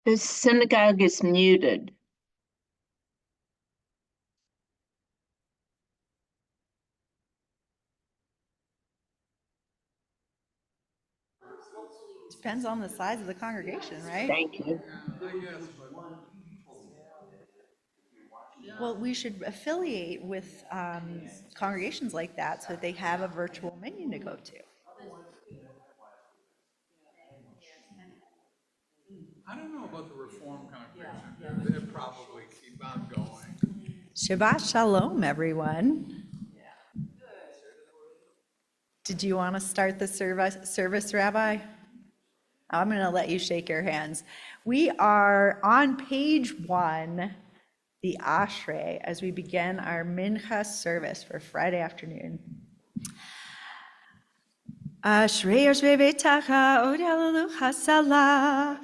The synagogue is muted. Depends on the size of the congregation, right? Thank you. Well, we should affiliate with congregations like that so that they have a virtual menu to go to. I don't know about the Reform congregation. They'll probably keep on going. Shabbat Shalom, everyone. Did you want to start the service, Rabbi? I'm going to let you shake your hands. We are on page 1, the Ashrei, as we begin our Mincha service for Friday afternoon. Ashrei Ashrei Beitacha Od Hallelujah Salah.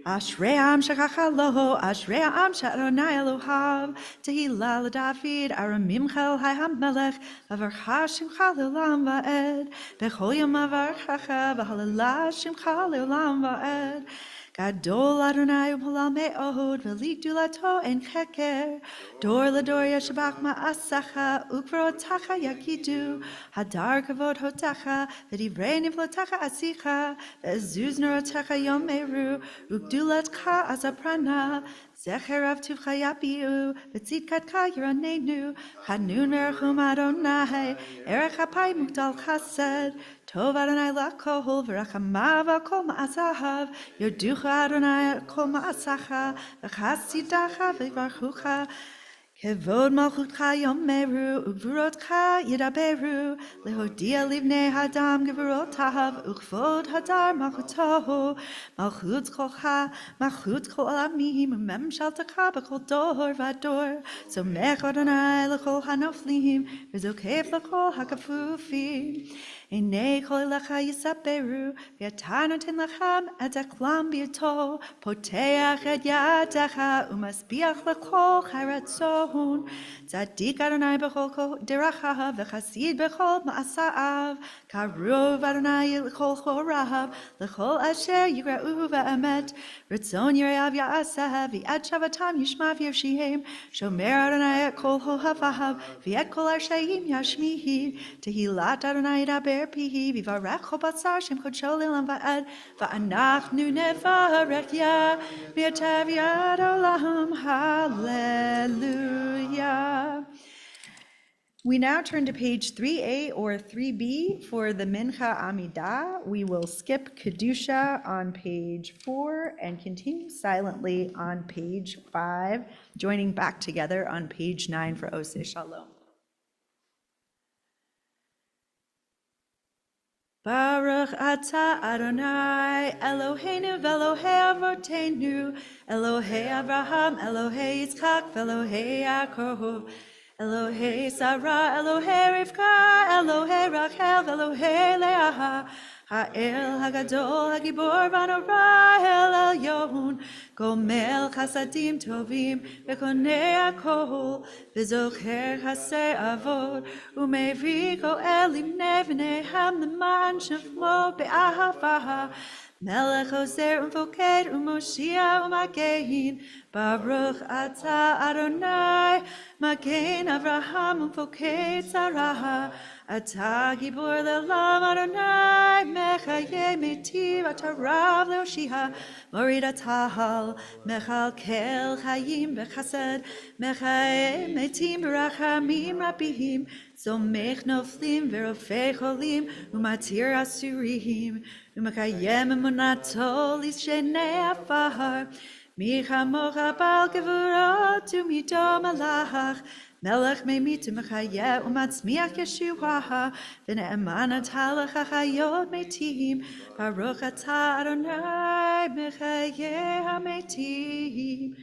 Ashrei Am Shakacha Lo, Ashrei Am Shadonai Elohav, Tehillah LaDavid, Aramim Chel Hayam Melech, Avarcha Shimcha Leolam Va'ed, Bechol Yom Avarchacha, V'Halelah Shimcha Leolam Va'ed. Gadol Adonai U'Polal Me'od, V'li Gdulato En Cheker, Dor Lador Yashabach Ma'asacha, Ukvarotacha Yakidu, Hadar Kavod Hotacha, V'divrei Nivlotacha Asicha, V'ezuz Nerotacha Yom Meru, Ugdulatcha Azaprana, Zecher Avtuvcha Yapiu, V'tzidkatka Yiranenu, Chanun Erechum Adonai, Erech Hapai Mugdal Chesed, Tov Adonai Lakol, V'rachamav Al Kol Ma'asahav, Yoducha Adonai Al Kol Ma'asacha, V'chasidacha V'varchucha, Kevod Malchutcha Yom Meru, Ugvurotcha Yidaberu, Lehodia Livnei Hadam Gevurotav, Ukvod Hadar Malchutohu, Malchut Kolcha, Malchut Kol Alamim, Mem Shaltacha B'Kol Dor Vador, Somech Adonai L'Kol Hanoflim, V'Zokev L'Kol HaKafufim. Enei kol lecha yisaperu, v'yata noten lechem et eklam b'yato, poteach et yadecha, umasbiach l'kol charatzon. Tzadik Adonai b'chol derachav, v'chasid b'chol ma'asav, karov Adonai l'kol chorav, l'chol asher yigra'u v'emet, ritzon yireav ya'aseh, v'yad shavatam yishma v'yavshihem, shomer Adonai et kol hohavav, v'yet kol arsheim yashmihi, tehillat Adonai daber pihi, v'varech kol basar shem kodsho le'olam va'ed, va'anachnu nevarech ya, v'yatav yad olam, hallelujah. We now turn to page 3A or 3B for the Mincha Amidah. We will skip Kedusha on page 4 and continue silently on page 5, joining back together on page 9 for Oseh Shalom. Baruch atah Adonai, Eloheinu v'Elohei avotenu, Elohei Avraham, Elohei Yitzchak, v'Elohei Yaakov, Elohei Sarah, Elohei Rivka, Elohei Rachel, v'Elohei Leah, Ha'el Hagadol, Hagibor v'Anora, El Elyon, Gomel Chasadim Tovim, V'Konei Hakol, V'Zocher Hasei Avod, U'Mevi Goel Limnei V'Neihem L'man Shemo Be'ahava, Melech Ozer U'Mfoked U'Moshia U'Magein, Baruch atah Adonai, Magein Avraham U'Mfoked Sarah, Atah Gibor Le'olam Adonai, Mechaye Metiv Atarav Le'oshiha, Morid Atahal, Mechal Kel Chayim B'Chesed, Mechaye Metim B'Rachamim Rabihim, Zomech Noflim V'Rofei Cholim, U'Matir Asurim, U'Mekayem Emunato L'Shenei Afar, Michamocha Bal Gevurot U'Midom Alach, Melech Meimit U'Mechayeh U'Matzmiach Yeshua, V'Ne'emanat Halach HaChayot Meitim, Baruch atah Adonai Mechayeh HaMeitim.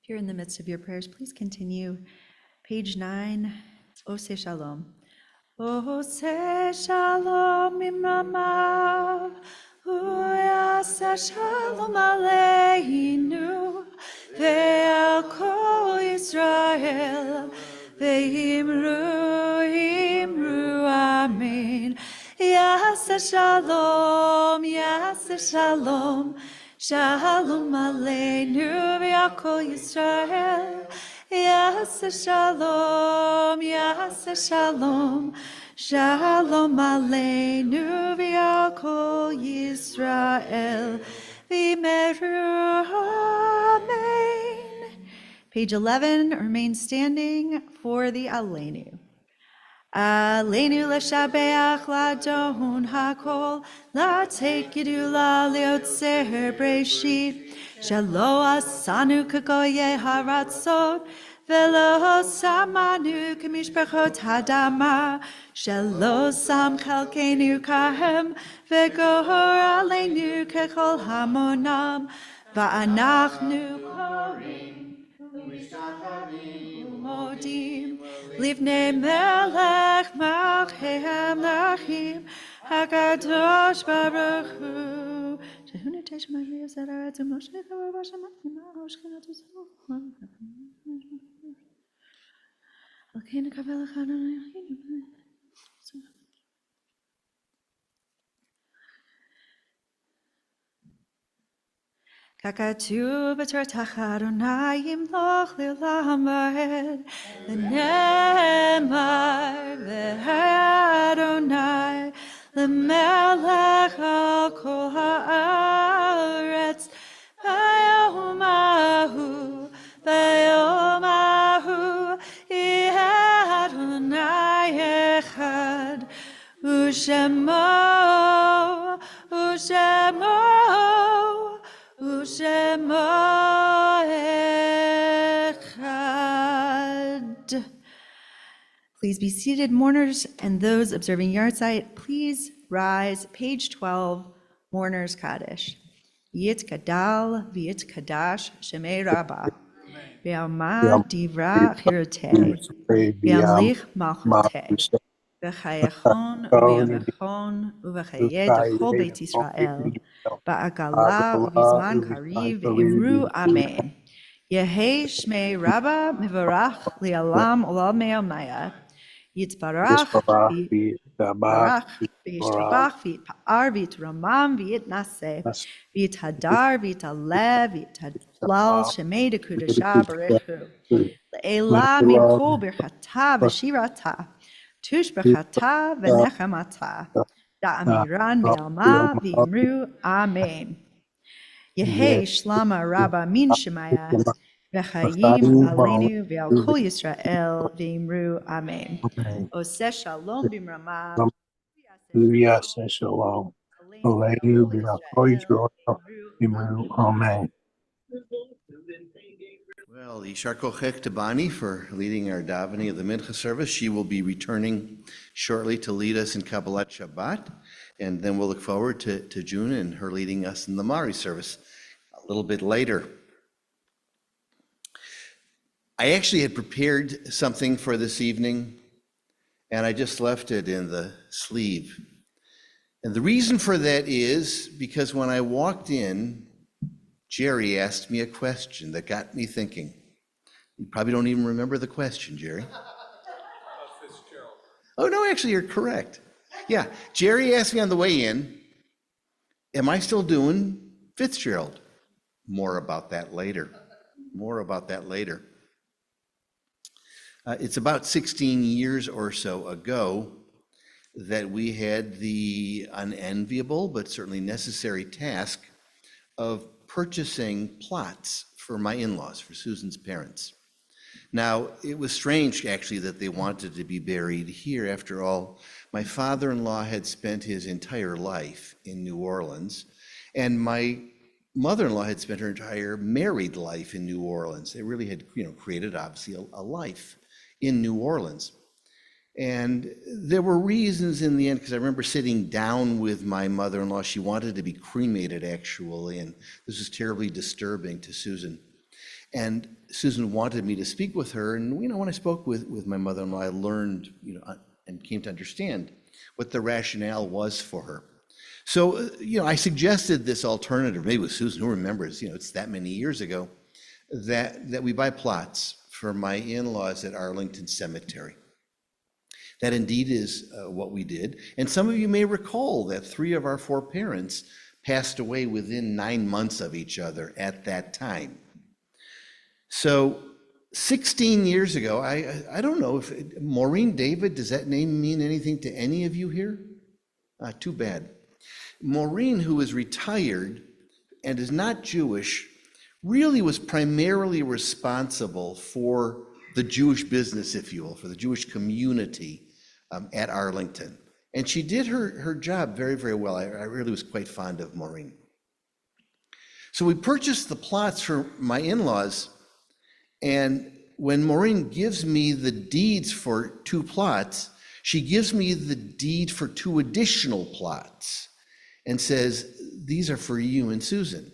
Here in the midst of your prayers, please continue. Page 9, Ose Shalom. Ose Shalom imamav, Uyase Shalom aleinu, Ve'al kol Yisrael, Ve'imru, Imru, Amen. Yase Shalom, Yase Shalom, Shalom aleinu, Ve'al kol Yisrael, Yase Shalom, Yase Shalom, Shalom aleinu v'al kol Yisrael v'meru, Amen. Page 11, remain standing for the Aleinu. Aleinu l'shabeach l'adon hakol, l'atei gedula liotzer breshit, shelo asanu k'goyei haratzot, velo samanu k'mishpachot hadama, shelo sam chalkenu kahem, v'gohor aleinu k'chol hamonam, va'anachnu korim. Modim, livnei melech malchem lachim, hakadosh baruch hu. Shehu netesh ma'ir zeraretz u'moshe chavar b'shamayim ma'osh chinatu zohon. Alkeinu kavel echad Kakatu b'tortach Adonai yimloch le'olam va'ed, v'nemar v'Adonai l'melech al kol ha'aretz, v'yom ahu yeh Adonai echad, u'shemo U'shemo echad. Please be seated, mourners and those observing yahrzeit. Please rise. Page 12, Mourners Kaddish. Yit kadal v'yit kadash shemei Rabbi. V'yamad divra chirutei. V'yamlich malchutei. V'chayachon v'yamechon uv'chayed achol beit Yisrael. Ba'agala v'zman kariv v'imru amen. Yehei shmei Rabba mivarach li'alam olam me'amaya. Yitbarach v'yishtabach v'yitpa'ar v'yitramam v'yitnaseh v'yithadar v'yitalev v'yitadlal shemei dekudasha barechu le'ela mikol birchata v'shirata tushbechata v'nechamata da'amiran me'alma v'imru amen. Yehei shlama Rabba min shemaya v'chayim aleinu v'al kol Yisrael v'imru amen. Oseh shalom b'mrama Yase Shalom. Aleinu v'al Yisrael v'imru. Amen. Well, Yishar Kochek to Bani for leading our davening of the Mincha service. She will be returning shortly to lead us in Kabbalat Shabbat, and then we'll look forward to June and her leading us in the Mari service a little bit later. I actually had prepared something for this evening, and I just left it in the sleeve. And the reason for that is because when I walked in, Jerry asked me a question that got me thinking. You probably don't even remember the question, Jerry. Oh, no, actually, you're correct. Yeah, Jerry asked me on the way in, am I still doing Fitzgerald? More about that later. It's about 16 years or so ago that we had the unenviable but certainly necessary task of purchasing plots for my in-laws, for Susan's parents. Now, it was strange, actually, that they wanted to be buried here. After all, my father-in-law had spent his entire life in New Orleans, and my mother-in-law had spent her entire married life in New Orleans. They really had, created, obviously, a life in New Orleans. And there were reasons in the end, because I remember sitting down with my mother-in-law. She wanted to be cremated, actually, and this was terribly disturbing to Susan. And Susan wanted me to speak with her. And, when I spoke with my mother-in-law, I learned, and came to understand what the rationale was for her. So, I suggested this alternative, maybe with Susan, who remembers, it's that many years ago, that we buy plots for my in-laws at Arlington Cemetery. That indeed is what we did. And some of you may recall that 3 of our 4 parents passed away within 9 months of each other at that time. So 16 years ago, I don't know if Maureen David, does that name mean anything to any of you here? Too bad. Maureen, who is retired and is not Jewish, really was primarily responsible for the Jewish business, if you will, for the Jewish community at Arlington. And she did her job very, very well. I really was quite fond of Maureen. So we purchased the plots for my in-laws, and when Maureen gives me the deeds for 2 plots, she gives me the deed for 2 additional plots and says, these are for you and Susan.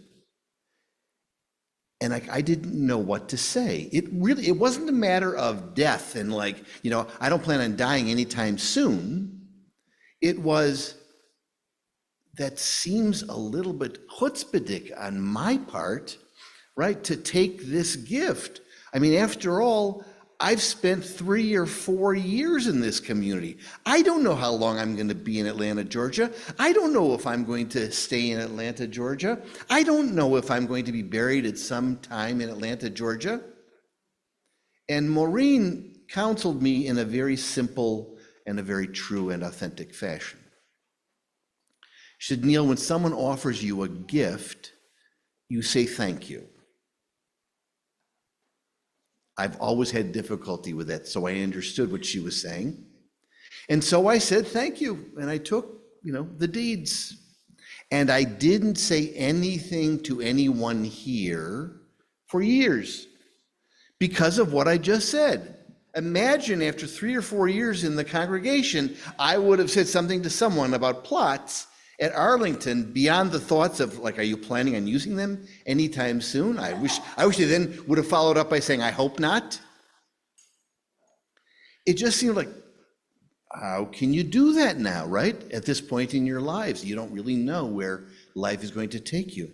And I didn't know what to say. It wasn't a matter of death and I don't plan on dying anytime soon. It was, that seems a little bit chutzpahdik on my part, right? To take this gift. I mean, after all, I've spent 3 or 4 years in this community. I don't know how long I'm going to be in Atlanta, Georgia. I don't know if I'm going to stay in Atlanta, Georgia. I don't know if I'm going to be buried at some time in Atlanta, Georgia. And Maureen counseled me in a very simple and a very true and authentic fashion. She said, Neil, when someone offers you a gift, you say thank you. I've always had difficulty with that, so I understood what she was saying. And so I said, thank you. And I took, the deeds. And I didn't say anything to anyone here for years because of what I just said. Imagine after 3 or 4 years in the congregation, I would have said something to someone about plots at Arlington beyond the thoughts of are you planning on using them anytime soon? I wish they then would have followed up by saying, I hope not. It just seemed like, how can you do that now, right? At this point in your lives, you don't really know where life is going to take you.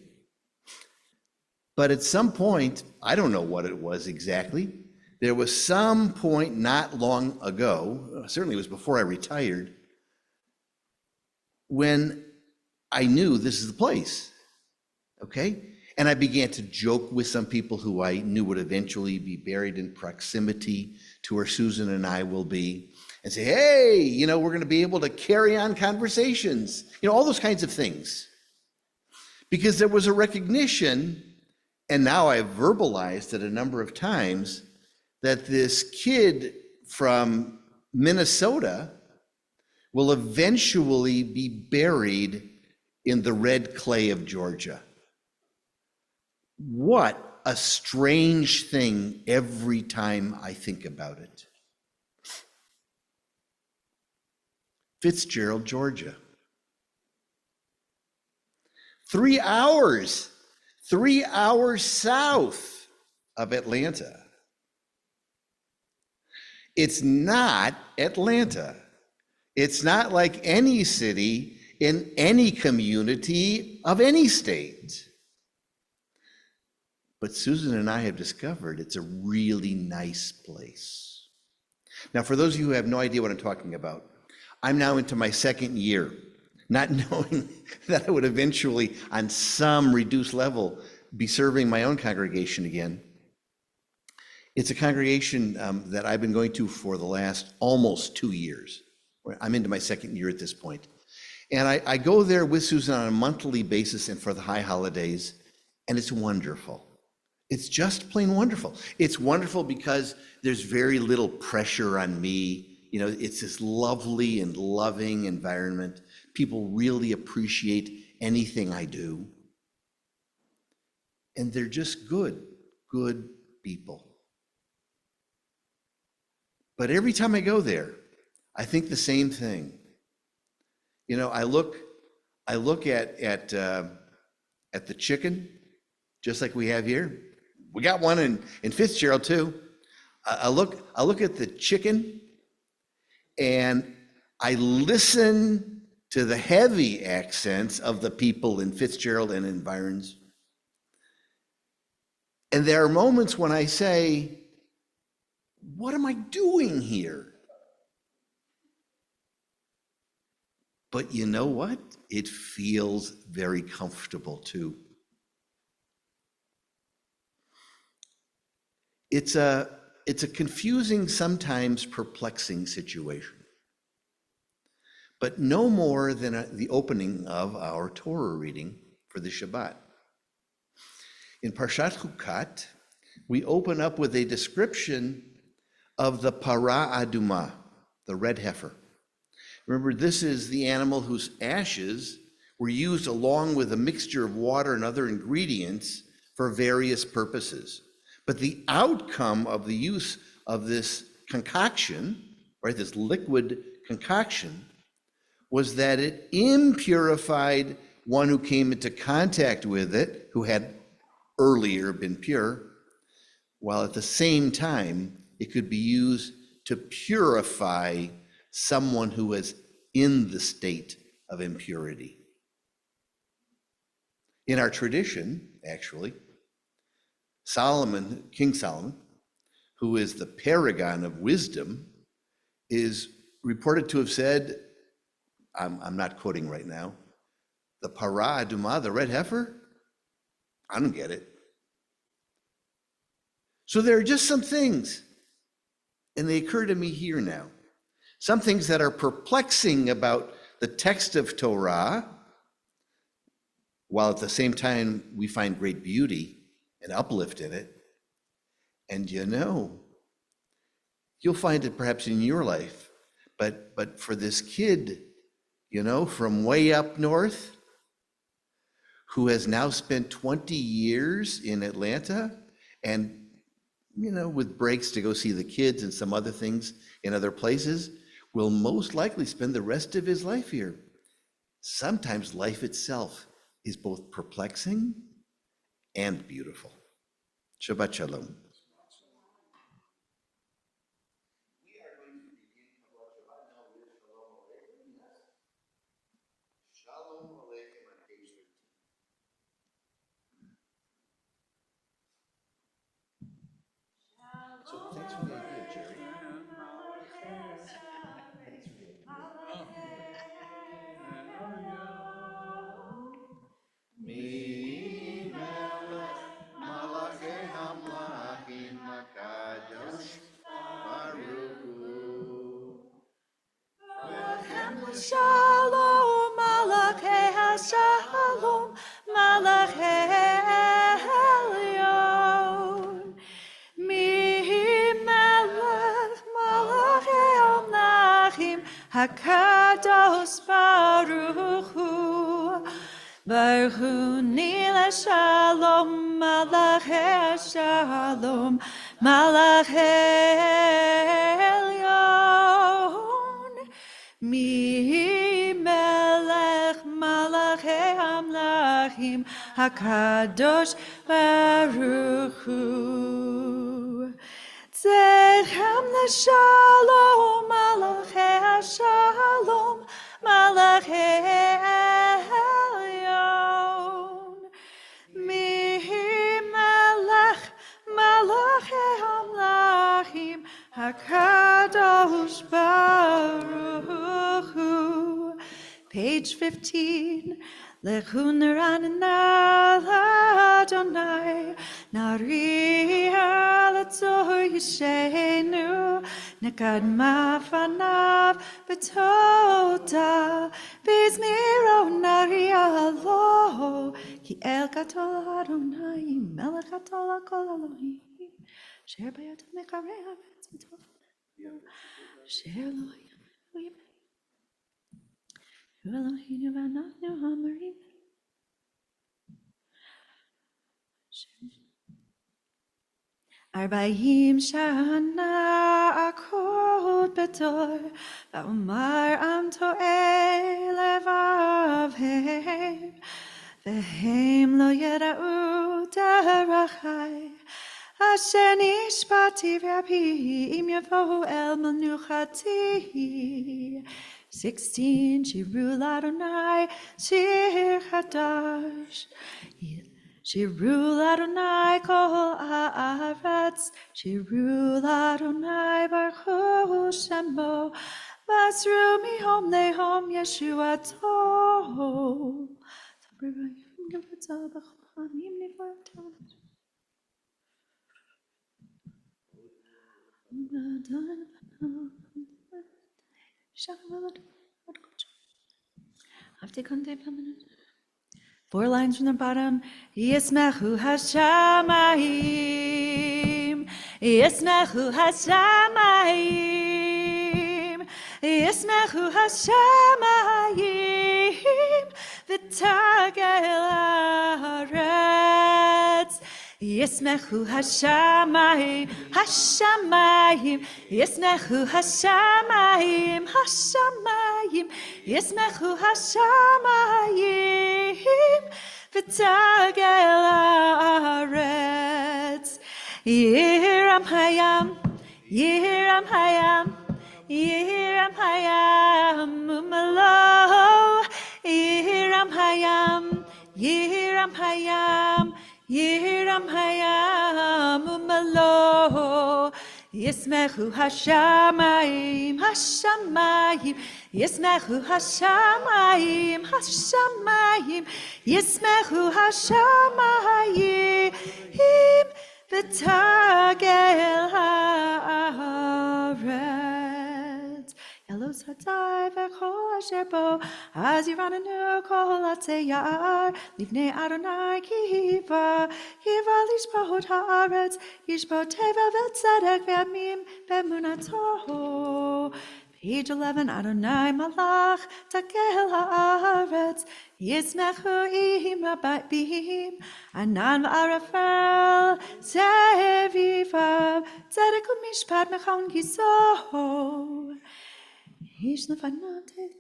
But at some point, I don't know what it was exactly. There was some point not long ago, certainly it was before I retired, when I knew this is the place, okay? And I began to joke with some people who I knew would eventually be buried in proximity to where Susan and I will be, and say, hey, we're going to be able to carry on conversations, all those kinds of things. Because there was a recognition, and now I've verbalized it a number of times, that this kid from Minnesota will eventually be buried in the red clay of Georgia. What a strange thing every time I think about it. Fitzgerald, Georgia. 3 hours south of Atlanta. It's not Atlanta. It's not like any city in any community of any state. But Susan and I have discovered it's a really nice place. Now, for those of you who have no idea what I'm talking about, I'm now into my 2nd year, not knowing that I would eventually, on some reduced level, be serving my own congregation again. It's a congregation that I've been going to for the last almost 2 years. I'm into my 2nd year at this point. And I go there with Susan on a monthly basis and for the high holidays, and it's wonderful. It's just plain wonderful. It's wonderful because there's very little pressure on me. It's this lovely and loving environment. People really appreciate anything I do. And they're just good people. But every time I go there, I think the same thing. I look at the chicken, just like we have here, We got one in Fitzgerald too. I look at the chicken and I listen to the heavy accents of the people in Fitzgerald and environs. And there are moments when I say, what am I doing here? But you know what? It feels very comfortable too. It's a confusing, sometimes perplexing situation, but no more than the opening of our Torah reading for the Shabbat. In Parshat Chukat, we open up with a description of the para aduma, the red heifer. Remember, this is the animal whose ashes were used along with a mixture of water and other ingredients for various purposes. But the outcome of the use of this concoction, right, this liquid concoction, was that it impurified one who came into contact with it, who had earlier been pure, while at the same time, it could be used to purify someone who was in the state of impurity. In our tradition, actually, Solomon, King Solomon, who is the paragon of wisdom, is reported to have said, I'm not quoting right now, the para aduma, the red heifer, I don't get it. So there are just some things, and they occur to me here now. Some things that are perplexing about the text of Torah, while at the same time we find great beauty and uplift in it. And you know, you'll find it perhaps in your life, but for this kid, you know, from way up north, who has now spent 20 years in Atlanta, and, you know, with breaks to go see the kids and some other things in other places, will most likely spend the rest of his life here. Sometimes life itself is both perplexing and beautiful. Shabbat Shalom. So thanks for the idea, Jerry. Mi melech malachei hamlachim hakadosh baruch hu. Shalom, Malachei HaShalom, Malachei Elyon. Mi melech Malachei Amlachim, HaKadosh Baruch Hu. Baruch Hu Nile Shalom, Malachei Shalom, Malachei Elyon. Mi melech malachei hamlachim hakadosh baruch hu. Tzedchem l'shalom malachei hashalom malachei elyon. Mi melech malachei hamlachim hakadosh baruch hu. Page 15. Lechu neranena l'Adonai, nari alatzor yishenu, nekadma fanav b'toda, bizniro nari alo, ki el gadol Adonai, melech gadol kol Elohim, sher bayotam mekareh haaretz b'tov, sher lo Elohim. Eloheinu v'anachnu hamarim. Arba'im shana akod betor, va'omar am to'eh levavhem, V'hem lo yeda'u derachai, asher nishbati v'api im yavohu el menuchati. 16, Shiru Adonai, Shir Chadash. Shiru Adonai kol haaretz, Shiru Adonai baruch shemo, Masru mihom lehom Yeshuato. Four lines from the bottom. Yismechu Hashamayim, Yismechu Hashamayim, Yismechu Hashamayim, V'tagel haaretz. Yismechu Hashamayim, Hashamayim, Yismechu Hashamayim, Hashamayim, Yismechu Hashamayim, V'tagel haaretz. Yiram hayam, Yiram hayam, Yiram hayam, umalo. Yiram hayam, Yiram hayam, Yiram hayam umalo. Yismechu Hashamayim, Hashamayim, Yismechu Hashamayim, Hashamayim, Yismechu Hashamayim, V'tagel haaretz. Elos hatai v'chol asher bo, az yiranenu kol atzeyar, livnei Adonai kiva, kiva lishbot haaretz, yishbot teva v'tzedek v'yamim v'emunato. Page 11, Adonai malach takel haaretz, yismechu ihim rabim, anan v'arafel, zevivav, tzedek u'mishpat mechon kiso. He's the fanatic.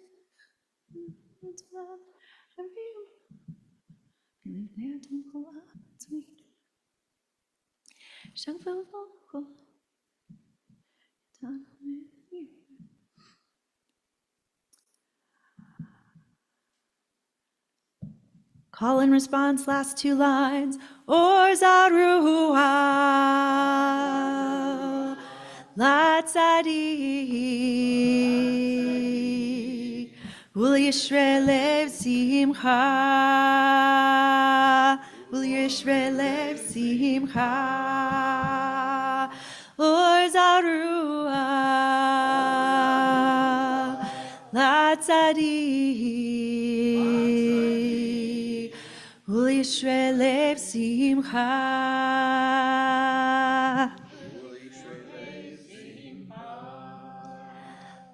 Call and response, last two lines. Or Zaruah, Latzadik, Ul Yisrael lev simcha, Ul Yisrael lev simcha, Or Zaruah, Latzadik, Ul Yisrael lev simcha.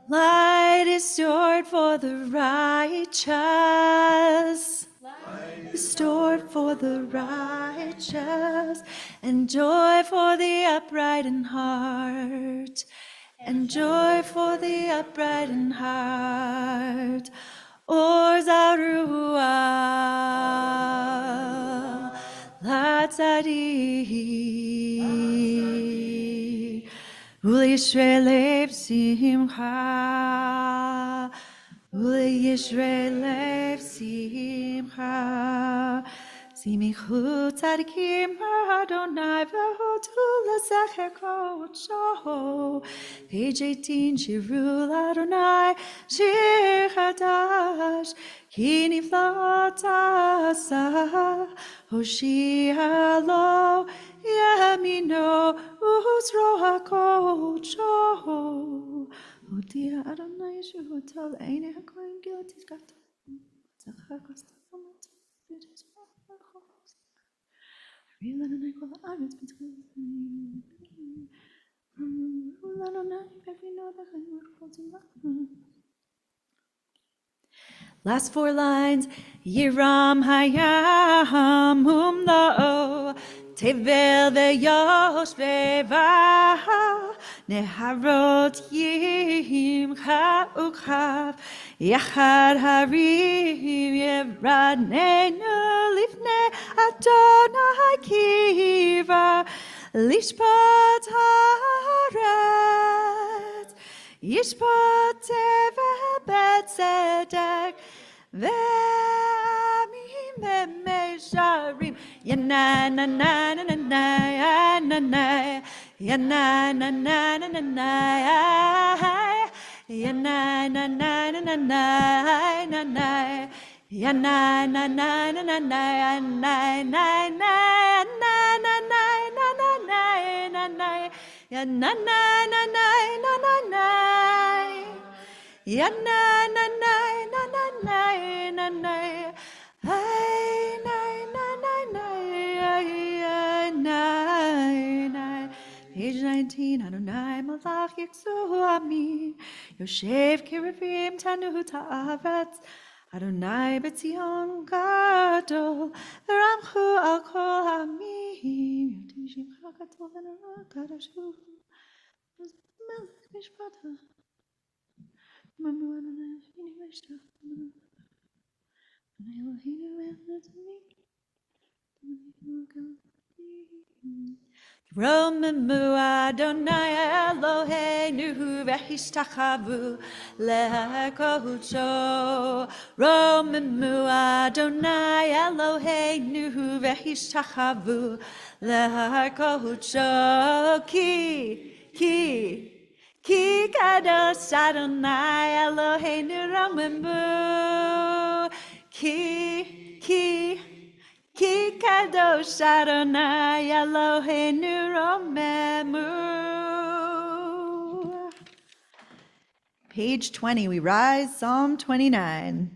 Light is stored for the righteous, is stored for the righteous, and joy for the upright in heart, and joy for the upright in heart. Or Zaruah, Latzadik, Ul Yisrael lev simcha, Ul Yisrael lev simcha. Simichu tzadikim Adonai v'hodu l'zecher kodsho. Page 18, Shiru Adonai, Shir Chadash, Ki niflot asa, Hoshia lo yamino, Uzro hakodsho. Hodia Adonai Yeshu tol eine hakoyin gilatis gato. Zachar kosta amat. Last four lines. Yiram hayam umlo, tevel ve'yosh ve'va, neharot yimcha uchav, yachad harim yevradnenu lifne Adonai kiva lishpat haaretz yishpat tevel betzedek ve'amim be'mesharim yana na na na na na na yana na na na na na yana na na na na na na yana na na na na na na na na na ya na na na na na na na ya na na na na na na na na ay na na na na na na Page 19, Adonai Malach Yiksu Amin Yoshev Kiruvim Tanu Ta'aretz Adonai B'Tzion Gadol V'Ramchu Al Kol Hamim Yotim Shimcha Gadol V'Nara Kadashu Melech Mishpata Mamu Adonai Eloheinu Mishta Adonai Eloheinu Eloheinu Romemu Adonai Eloheinu v'hishtachavu le'kodecho. Romemu Adonai Eloheinu v'hishtachavu le'kodecho. Ki kadosh Adonai Eloheinu romemu. Ki kadosh Adonai Eloheinu romemu. Page 20, we rise, Psalm 29.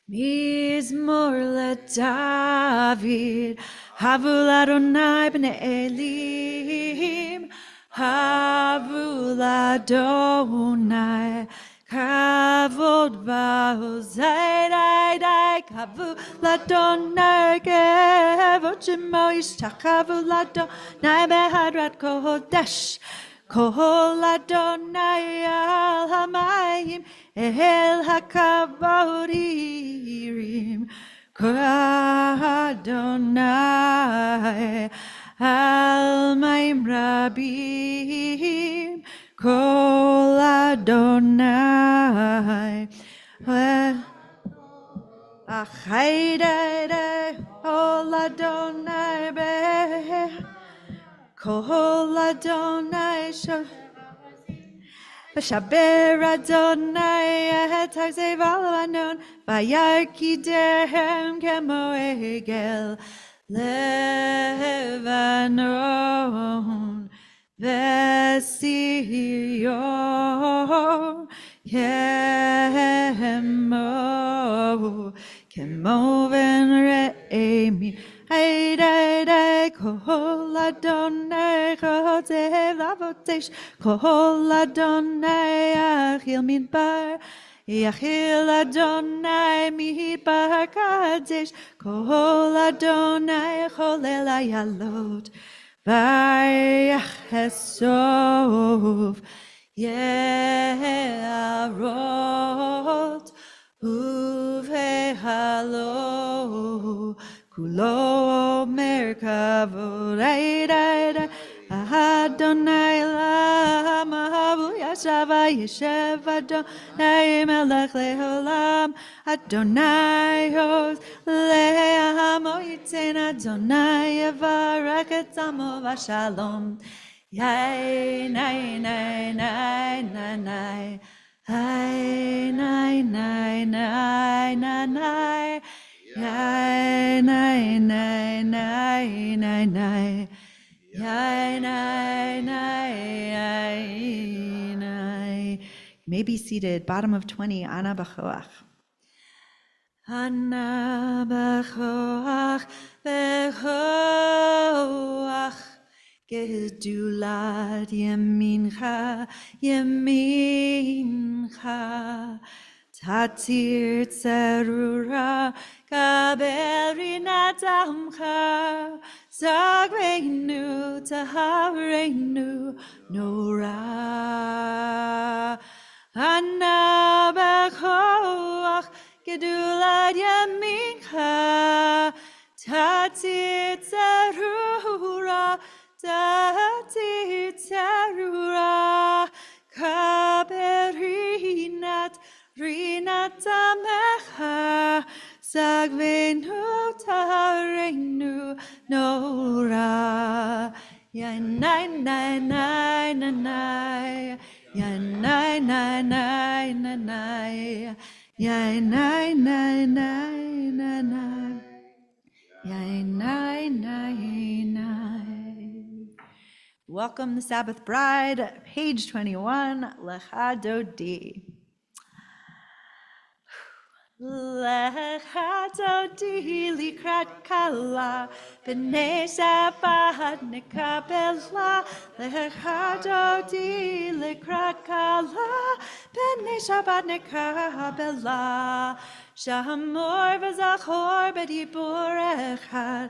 Mizmor leDavid, Havu Adonai b'nei Elim, Havu Adonai, Kavod v'hozei dai, Kavu l'Adonai, Kavod shemo yishtachavu l'Adonai behadrat kodesh, Kol Adonai al hamayim, el hakavod irim, Kol Adonai al mayim rabim, Kol Adonai Achayde Kol Adonai be Kol Adonai V'shaber Adonai et ha'zev alanon v'yarkidehem kemo egel Levanon V'Sion Kemo ben re'emi Hayday Kol Adonai Chodev Lavotesh Kol Adonai Achil Midbar Yachil Adonai Midbar Kadesh Kol Adonai Cholel Ayalot Vayachesov Ye'arot Uvehalo Kulo Omer Kavod Adonai Lamahavu Yashava Yeshev Adonai Melech Leolam Adonai Hoz Le'amo Yitzin Adonai Yevarech et Amo Vashalom Yai nai nai nai nai nai Hai nai nai nai nai nai Yai nai nai nai nai nai Yai nai nai nai. You may be seated. Bottom of 20. Ana b'choach. Ana b'choach b'choach. Gedulat yemincha yemincha. Tatir tzerura kabel rinat amcha. Zagreinu tahareinu nora. Ana b'choach gedulat yamincha Terura, Dati Terura, Kaberinat, Rinata Mecha, Sagvenu Tarenu Nora. Ya nai nai nai nai nai, ya nai nai nai nai nai, ya nai nai nai nai nai, ya nai nai nai. Welcome the Sabbath Bride, page 21, Lecha Dodi. Lecha Dodi likrat kala, b'nei Shabbat nekabela. Lecha Dodi likrat kala, b'nei Shabbat nekabela. Shamor v'zachor b'dibur echad.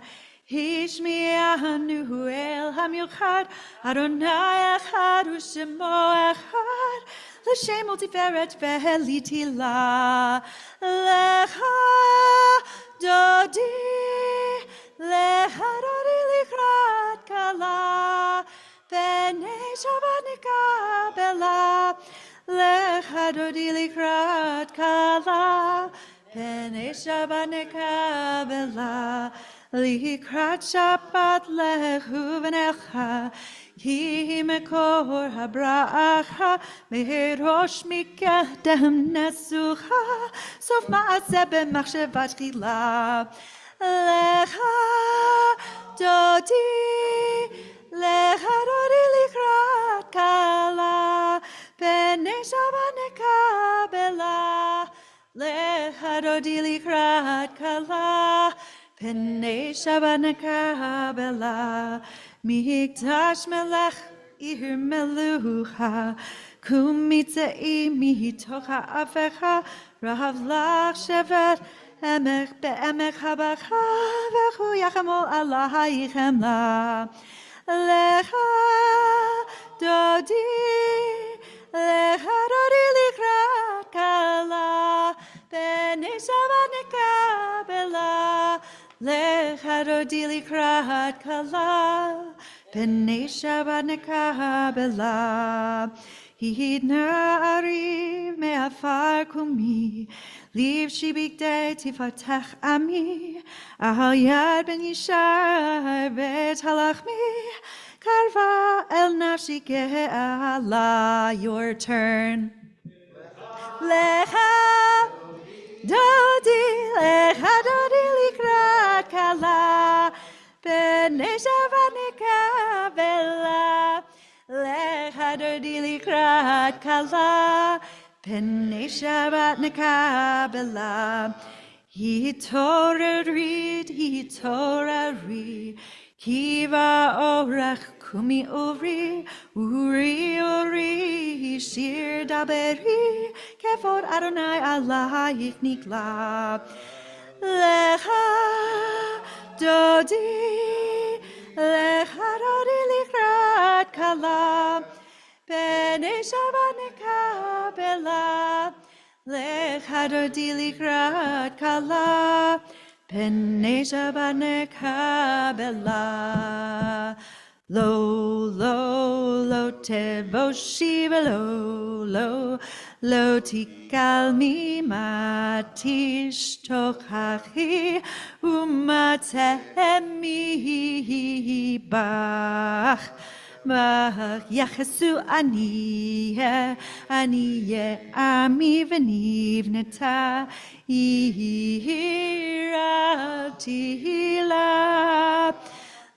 Hishmi'anu el hamiuchad, Adonai echad u'shemo echad, l'shem multiferet ve'litila. Lecha dodi, lecha dodi likrat kala, b'nei Shabbat nekabela. Lecha dodi likrat kala, b'nei Shabbat nekabela. Likrat Shabbat lechu v'necha, ki mekor habracha, merosh mikedem nesucha, sof ma'aseh b'machshavat chila. Lecha dodi, lecha dodi likrat kala, b'nei Shabbat nekabela. Lecha dodi likrat kala, B'nei Shabbat nekabela, mikdash melech ir melucha, kumitzei mitocha afecha, rahav lach shevet emech be'emech habacha, v'chu yachamol alaychem la. Lecha dodi, lecha dodi likrat kala, b'nei Shabbat nekabela. Lecha dodi likrat kala, b'nei Shabbat nekabela. Hid na'ariv me'afar kumi, liv shibigdei tifatech ami, ahal yad ben yishar vet halachmi, karva el nafshi ge'ala. Your turn. Lecha dodi, lecha dodi likrat kala, b'nei Shabbat nekabela. Lecha dodi likrat kala, b'nei Shabbat nekabela. Hitorari, kiva orach kumi uri, uri, shir daberi, kevod Adonai alayich nikla. Lecha dodi, lecha dodi likrat kala, b'nei Shabbat nekabela. Lecha dodi likrat kala, b'nei Shabbat nekabela. Lo tevoshi lo tikal mi matish tochachi umatemi bach. Yachesu aniye ami v'nivneta iratila.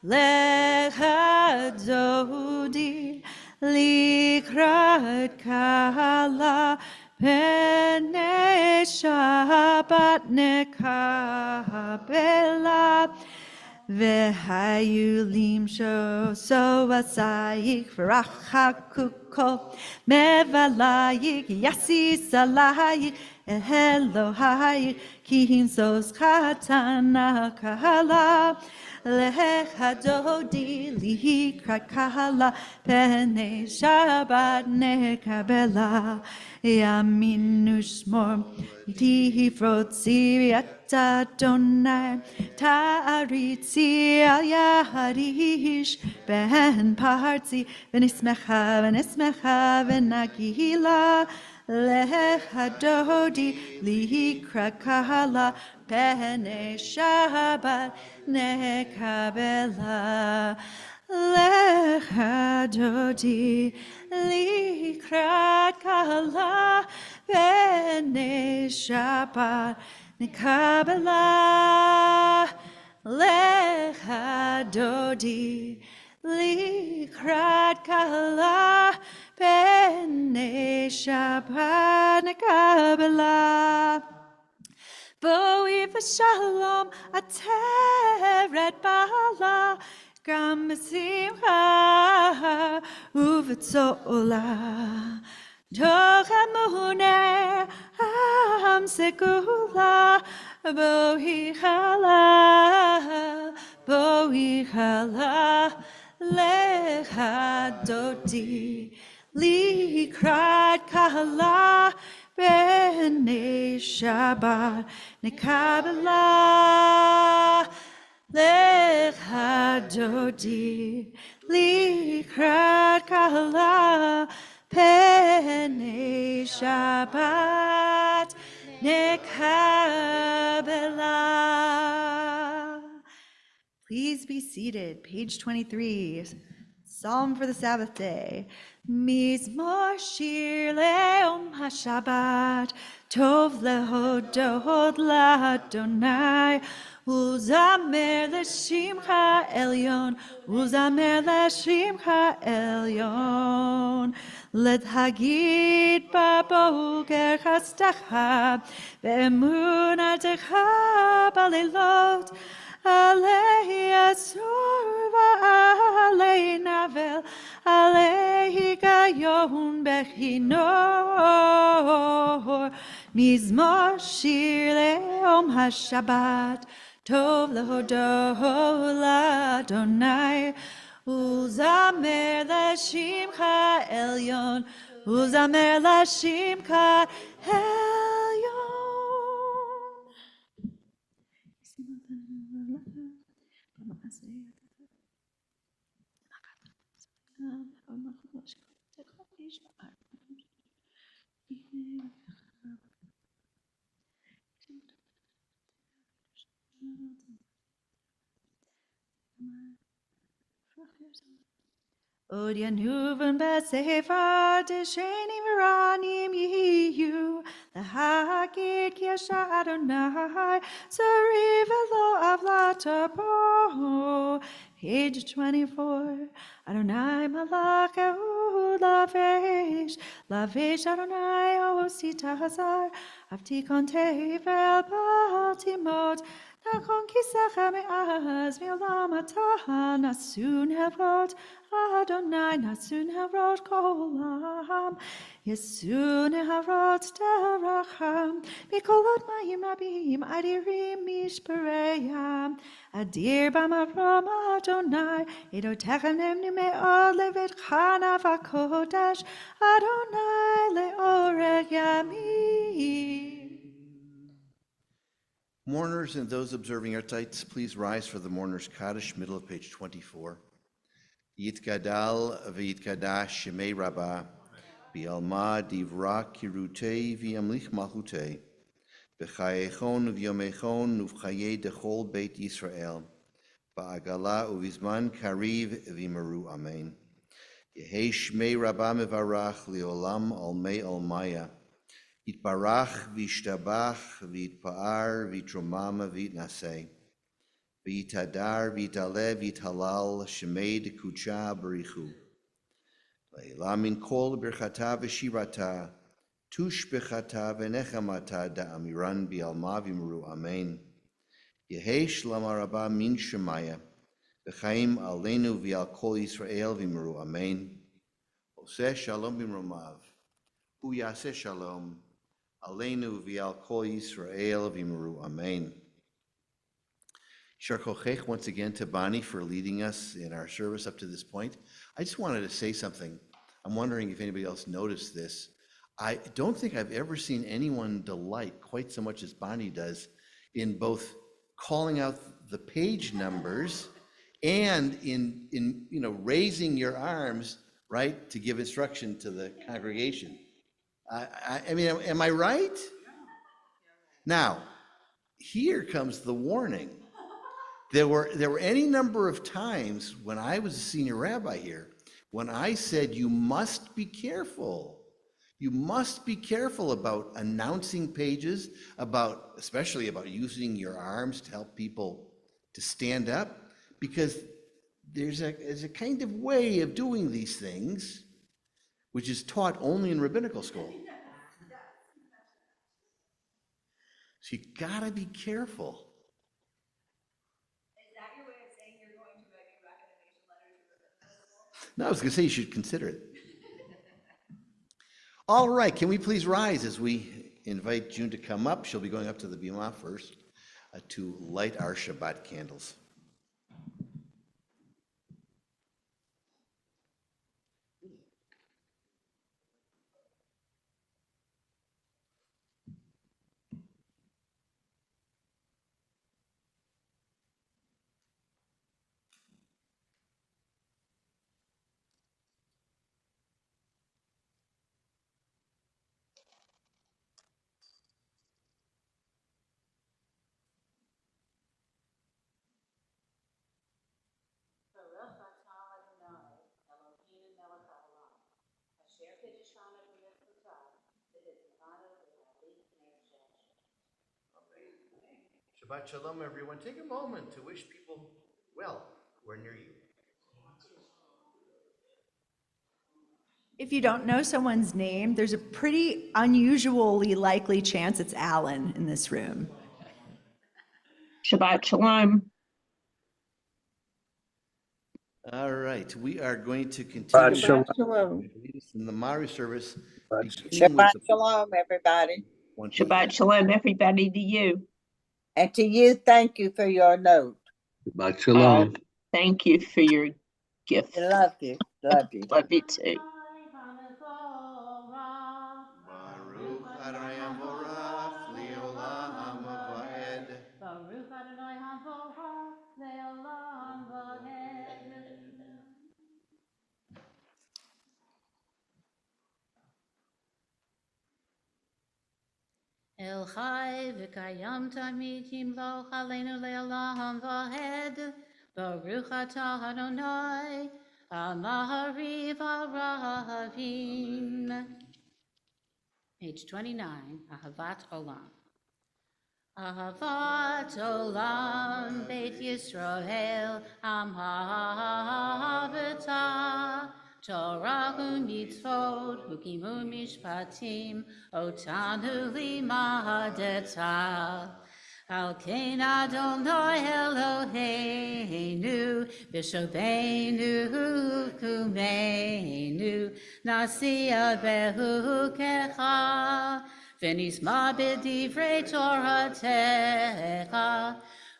Lecha dodi likrat kala, b'nei Shabbat nekabela. V'hayu limsho so asayik v'rachakuko mevalayik yasi salayik Elohai kinsos katana kahala lehadodi lihikra kahala pene Shabbat nekabela yaminusmor tifrotzi Adonai ta'aritzi al yaharish ben parzi v'nismecha v'nagila lehadodi lihikra kahala pene Shabbat nekabela lehadodi likrat kahala pene Shabbat nekabela lehadodi likrat kahala pene Shabbat nekabela Boi v'shalom ateret bala gam b'simcha u'v'tzola toch emuneh am segula boi chala lechadodi likrat kahala b'nei Shabbat nekabela lechadodi likrat kahala b'nei Shabbat nekabela. Please be seated. Page 23. Psalm for the Sabbath day. Mizmor shir le'om haShabbat, tov lehodot la'Adonai, uzamer l'shimcha elyon, uzamer l'shimcha elyon. Let hagid baboker chastacha, ve'emunatecha balilot, Alei asur va'alei navel, alei gayon bechinor. Mizmor shir le'om haShabbat, tov lehodot la'Adonai, uzamer l'shimcha elyon, uzamer l'shimcha elyon. Od yanuven besefa desheni veranim yiyu lahakid kiasha Adonai sarivelo avlatapo. Page 24. Adonai malakehu lavesh Adonai osita hazar avtikon tevel baltimot. Nakon kisacha me'az mi'olam atah nasun hevrot Adonai nasun hevrot kolam Yesun hevrot deracham Mikolot mayim rabim adirim mishpereyam Adir b'marom Adonai Edotechem nemnu me'od levet chanav hakodesh Adonai le'orech yamim. Mourners and those observing our tights, please rise for the mourner's Kaddish, middle of page 24. Yitgadal v'yitkadash shemei Rabbi, bi'alma divra kirutei v'yamlich malchutei, v'chayechon v'yomechon uv'chayei dechol beit Yisrael, ba'agala uvizman kariv v'yimeru amen. Yehei shmei Rabbi mevarach li'olam almei almaya, Yitbarach v'yishtabach v'yitpa'ar v'yitromam v'yitnaseh, v'yitadar v'yitaleh v'yithalal shemei dekucha b'richu. Le'ila min kol birchata v'shirata, tush b'chata v'nechamata da'amiran bi'alma v'yimru amen. Yehei shlama rabba min shemaya, v'chaim aleinu v'yal kol Yisrael v'yimru amen. Oseh shalom b'mromav, hu yaseh shalom, Aleinu v'al kol Yisrael v'imru. Amen. Shar kochech once again to Bonnie for leading us in our service up to this point. I just wanted to say something. I'm wondering if anybody else noticed this. I don't think I've ever seen anyone delight quite so much as Bonnie does in both calling out the page numbers and in raising your arms, right, to give instruction to the congregation. I mean, am I right? Now, here comes the warning. There were any number of times when I was a senior rabbi here, when I said you must be careful. You must be careful about announcing pages, especially about using your arms to help people to stand up, because there's a kind of way of doing these things which is taught only in rabbinical school. So you gotta be careful. Is that your way of saying you're going to write a recommendation letter to the No, I was gonna say you should consider it. All right, can we please rise as we invite June to come up? She'll be going up to the bima first to light our Shabbat candles. Shabbat shalom, everyone. Take a moment to wish people well who are near you. If you don't know someone's name, there's a pretty unusually likely chance it's Alan in this room. Shabbat shalom. All right, we are going to Shabbat continue shalom. Shalom. in the Mari service, Shabbat beginning with Shabbat the shalom, everybody. 20th. Shabbat shalom, everybody, to you. And to you, thank you for your note. Shabbat shalom. Thank you for your gift. I love you. Love you. Love you too. Baruch Adonai Amorach Leolam Vaed. Baruch Adonai Hamvorach Leolam Vaed. El Chai v'kayam tamid yimloch aleinu leolam vaed. Baruch atah Adonai Amahariv Aravim. Page 29, Ahavat Olam. Ahavat Olam Beit Yisrael Am Ha'ahavata Torah u'mitzvot Hukim u'mishpatim Otanu limadeta Al kein Adonai Eloheinu V'shobeinu kumeinu Nasiya behukecha V'nisma b'divrei Toratecha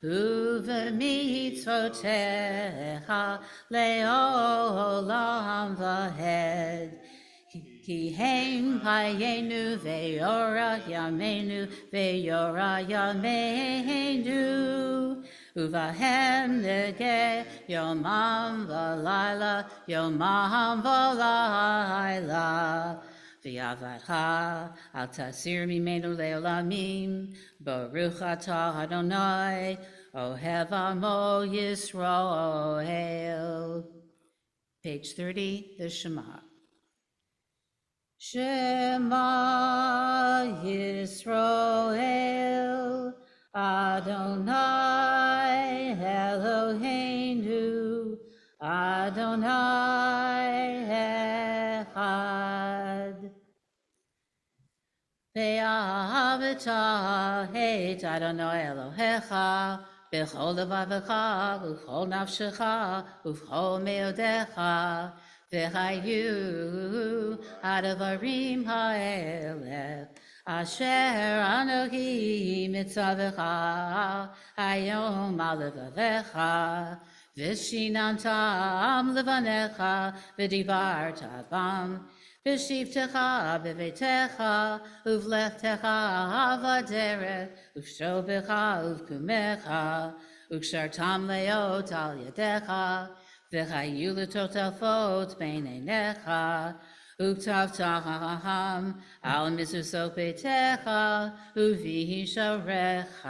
Uv'mitzvotecha le'olam v'hed. Ki hem payenu ve'yora yameinu ve'yora yameinu Uvahem nege yomam v'layla yomam v'layla V'yavadcha al tasir mimenu le'olamim Baruch atah Adonai Ohev amo Yisrael. Page 30, the Shema. Shema Yisrael Adonai Eloheinu Adonai Echad. Ve'ahavta et Adonai Elohecha b'chol levavecha u'chol nafshecha u'chol meodecha v'chayu הדברים האלה, אשר אנוכי מצווך היום על לבביך, ושיננתם לבניך, ודיברת בם, בשבתך בביתך, ובלכתך בדרך, ובשובך ובקומך, וקשרתם להיות על ידיך, וחיו לטוטפות בין עיניך, וכתבתם על מזוזות ביתך, ובשעריך.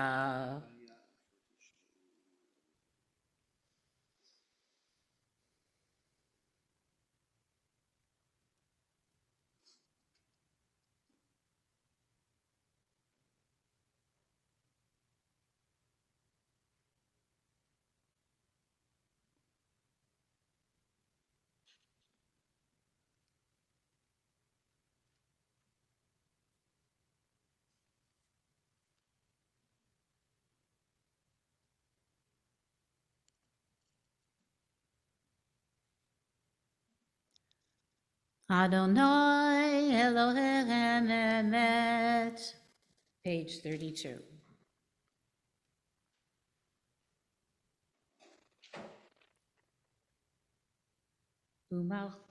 Adonai Elohim Emet. Page 32.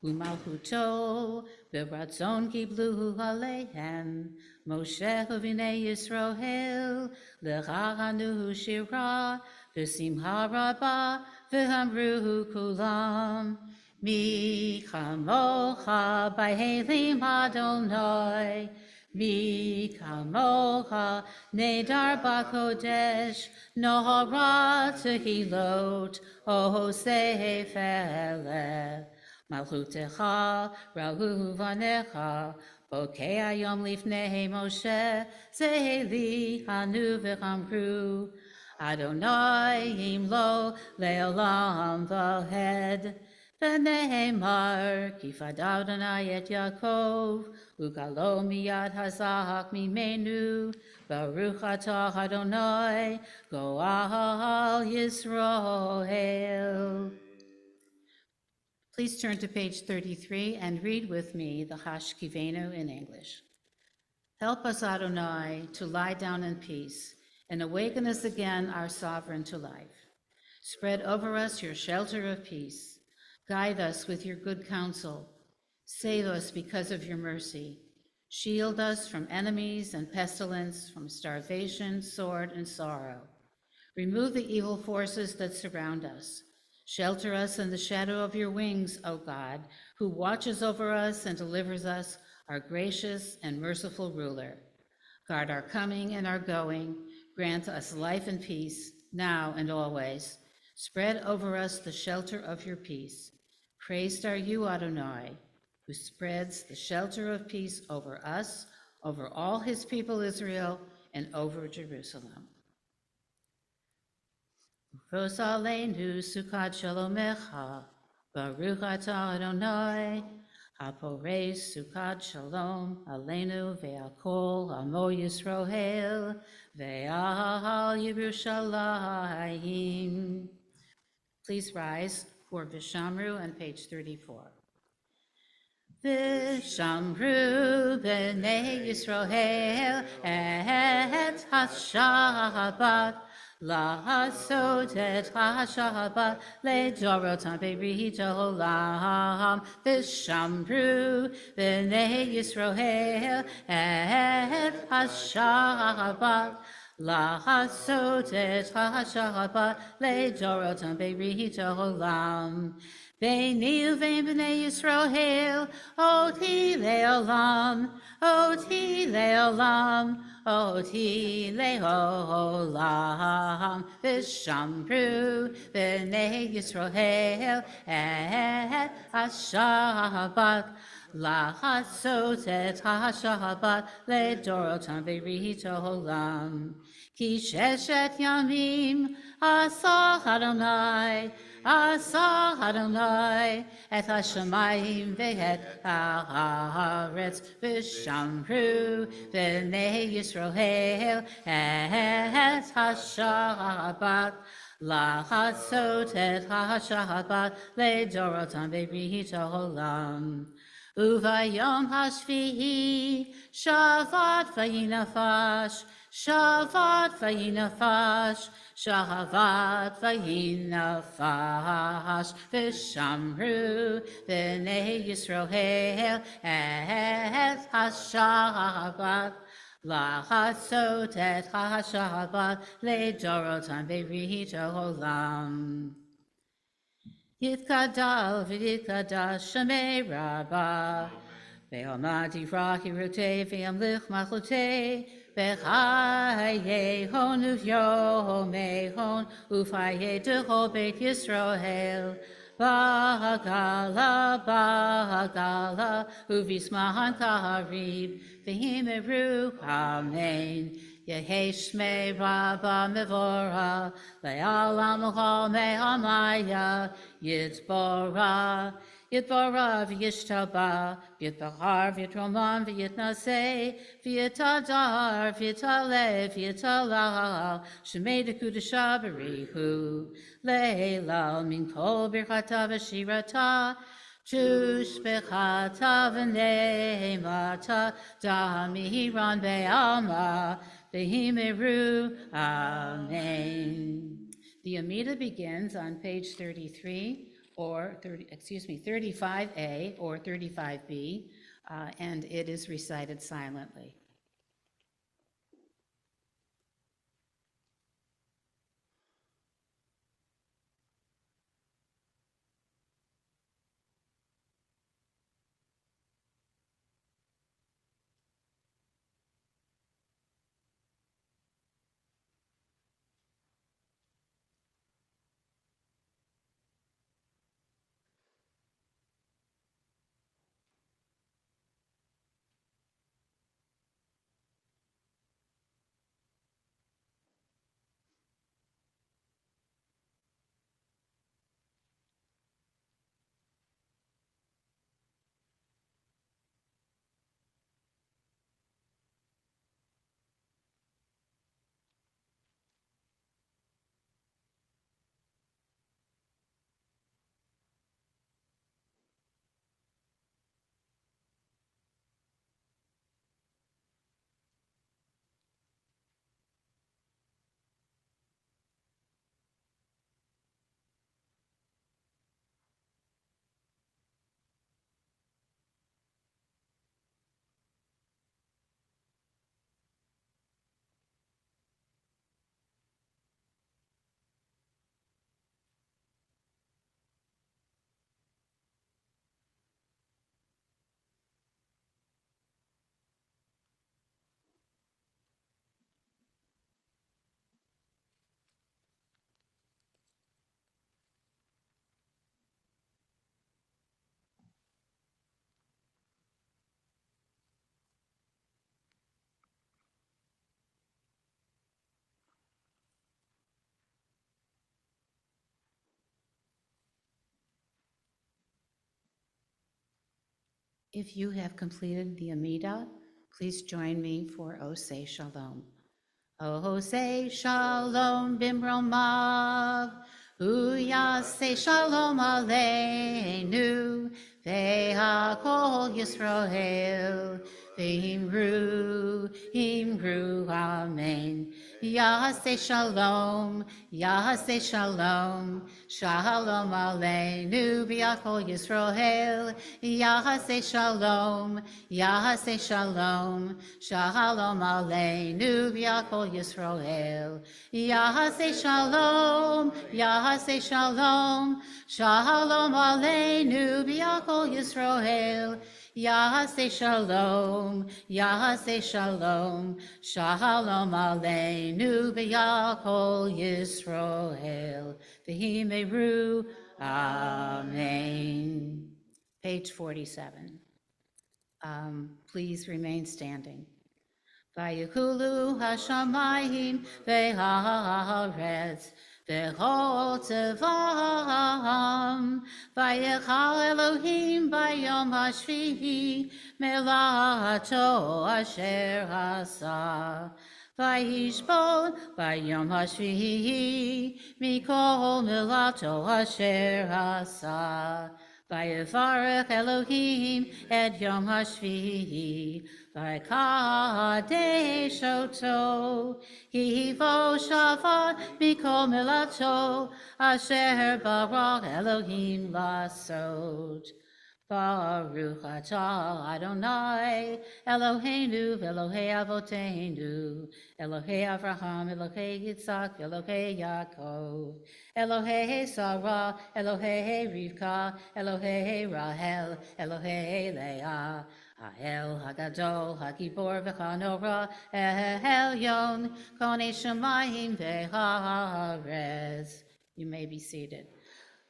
Umalchuto beratzon kiblu aleihem, Moshe v'nei Yisroel lechanu shira v'simcha rabba v'hamru kulam. Mi chamocha b'helim Adonai, mi kamocha nedar b'kodesh, nohara tehilot o seifele. Malchutecha rahu vanecha, bokei hayom lifnei Moshe, zeheli hanu v'chamru. Adonai imlo leolam v'hed. V'nehemar, kifadav Adonai et Yaakov, ukalo miyad hazak mimenu, baruch atah Adonai, goal Yisroel. Please turn to page 33 and read with me the Hashkivenu in English. Help us, Adonai, to lie down in peace, and awaken us again, our sovereign, to life. Spread over us your shelter of peace. Guide us with your good counsel. Save us because of your mercy. Shield us from enemies and pestilence, from starvation, sword, and sorrow. Remove the evil forces that surround us. Shelter us in the shadow of your wings, O God, who watches over us and delivers us, our gracious and merciful ruler. Guard our coming and our going. Grant us life and peace, now and always. Spread over us the shelter of your peace. Praised are you, Adonai, who spreads the shelter of peace over us, over all his people Israel, and over Jerusalem. Ufos aleinu sukkot shalomecha, baruch atah Adonai, hapores sukkot shalom aleinu ve'al amo Yisroel, ve'al Yerushalayim. Please rise for Vishamru on page 34. Vishamru b'nei Yisroel et ha-Shabbat, לעשות את השבת לדורותם ברית העולם, ושמרו בני ישראל את השבת. לעשות את השבת לדורותם ברית העולם. ביני ובין בני ישראל אותי לעולם, אותי לעולם, אותי לעולם. ושמרו בני ישראל את השבת. לעשות את השבת לדורותם ברית העולם. כי ששת ימים עשה אדוני, עשה אדוני את השמיים ואת הארץ, ושמרו בני ישראל את השבת. לעשות את השבת לדורותם ברית העולם. Uvayom hashvihi, Shabbat vayinafash, Shabbat vayinafash, Shabbat vayinafash, V'shamru b'nei Yisroel et hashabbat, La'asot et hashabbat, le'dorotam be'rit olam. Yitkadal v'yitkadash Shemei Rabbah, ve'amati rakirute ve'amlich machlute, ve'chaye hon uv'yomei hon, u'faye decho beit Yisroel, ba'agala, u'vismahan kaharib, ve'himeru, amen. Yehi Shmei Rabbah Mevora, Le'alam L'chol Me'amaya, Yitbora, Yitbora v'yishtabah, Yitbahar v'yitroman v'yitnaseh, v'yitadar v'yitaleh v'yitalal, Shemei Dekudesha B'rihu, Le'elal min kol birchata v'shirata, Jush bechata v'neimata, Damiran be'alma, Behimeru, amen. The Amida begins on page 33 or 35A or 35B, and it is recited silently. If you have completed the Amida, please join me for O Say Shalom. O say shalom bimromav, say shalom aleinu, ve'akol Yisrael, ve'imru, imru, amen. Say shalom, say shalom, shalom aleinu, ve'akol Yisrael, say shalom, say shalom, shalom aleinu, ve'akol Yisrael. Say shalom, say shalom, shalom aleinu, ve'akol Yisrael. Say shalom, say shalom, shalom aleinu, ve'akol Yisrael. V'himeru, amen. Page 47. Please remain standing. Vayikulu hashamayim ve'haaretz v'chol tevam vayechal Elohim bayom hashvihi melato asher hasa vayishbon bayom hashvihi mikol melato asher hasa Vayevarech Elohim et Yom HaShvi'i, Vaykadesh oto, Hivo Shabbat Mikol Melato, Asher Barach Elohim Lasot. Baruch atah Adonai, Eloheinu, Elohei Avoteinu, Elohei Avraham, Elohei Yitzhak, Elohei Yaakov, Elohei Sarah, Elohei Rivka, Elohei Rahel, Elohei Leah, Ha'el Hagadol, Hagibor v'Chanora, Elyon, Konei Shemayim v'Haaretz. You may be seated.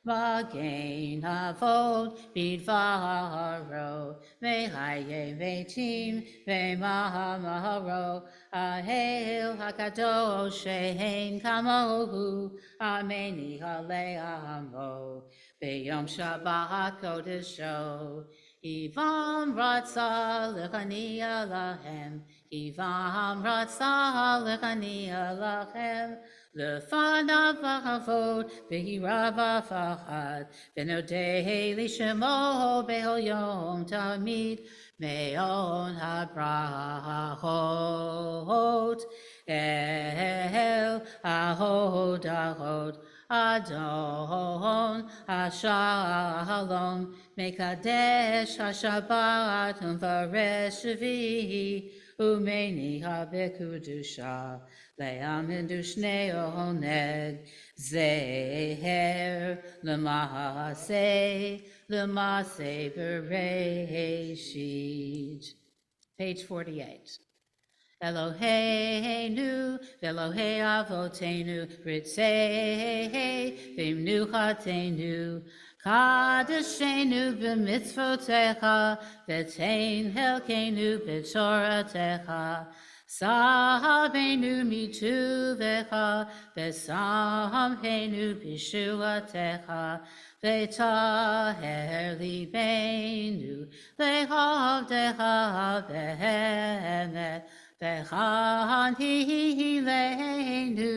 V'gain avod bidvaro, ve'haye ve'tim ve'mahamaro, ahel hakadosh she'en kamohu, ameni hale'amo, be'yom Shabbat kodesho, Ivam ratza lechania lahem, Ivam ratza lechania lachem, Lefanav v'chavod v'hirava v'chad v'nodei lishemo behol yom tamid me'on habrachot el ahod ahod Adon Hashalom Mekadesh HaShabbat Umvaresh Shvi'i Umeni HaBekudusha Le'amindu Shnei Oneg Zeher L'Mahaseh Bereshit. Page 48. Eloheinu, Elohei Avotenu, Ritzei, Vimnuchatenu, Kadeshenu b'mitzvotecha, V'tein helkenu b'toratecha, Sahabenu mituvecha, V'samhenu b'shuatecha, V'taher libenu, V'chavdecha v'hemet, V'chantileinu,